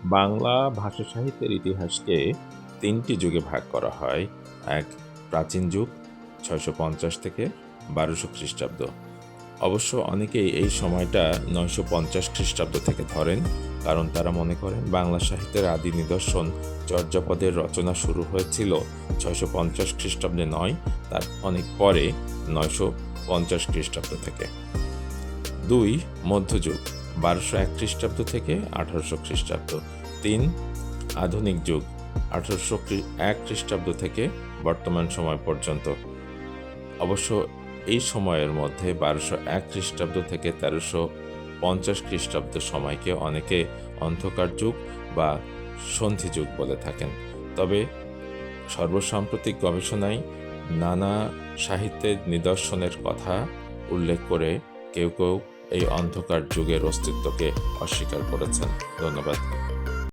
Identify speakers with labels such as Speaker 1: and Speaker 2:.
Speaker 1: বাংলা ভাষা সাহিত্যের ইতিহাসকে ৩টি যুগে ভাগ করা হয়। এক, প্রাচীন যুগ ৬৫০ থেকে ১২০০ খ্রিস্টাব্দ। অবশ্য অনেকেই এই সময়টা ৯৫০ খ্রিস্টাব্দ থেকে ধরেন, কারণ তারা মনে করেন বাংলা সাহিত্যের আদি নিদর্শন চর্যাপদের রচনা শুরু হয়েছিল ৬৫০ খ্রিস্টাব্দে নয়, তার অনেক পরে ৯৫০ খ্রিস্টাব্দ থেকে। ২, মধ্যযুগ ১২০১ খ্রিস্টাব্দ থেকে ১৮০০ খ্রিস্টাব্দ। ৩, আধুনিক যুগ ১৮০১ খ্রিস্টাব্দ থেকে বর্তমান সময় পর্যন্ত। অবশ্য এই সময়ের মধ্যে ১২০১ খ্রিস্টাব্দ থেকে ১৩৫০ খ্রিস্টাব্দ সময়কে অনেকে অন্ধকার যুগ বা সন্ধি যুগ বলে থাকেন। তবে সর্বসাম্প্রতিক গবেষণায় নানা সাহিত্যের নিদর্শনের কথা উল্লেখ করে কেউ কেউ এই অন্ধকার যুগের অস্তিত্বকে অস্বীকার করেছেন। ধন্যবাদ।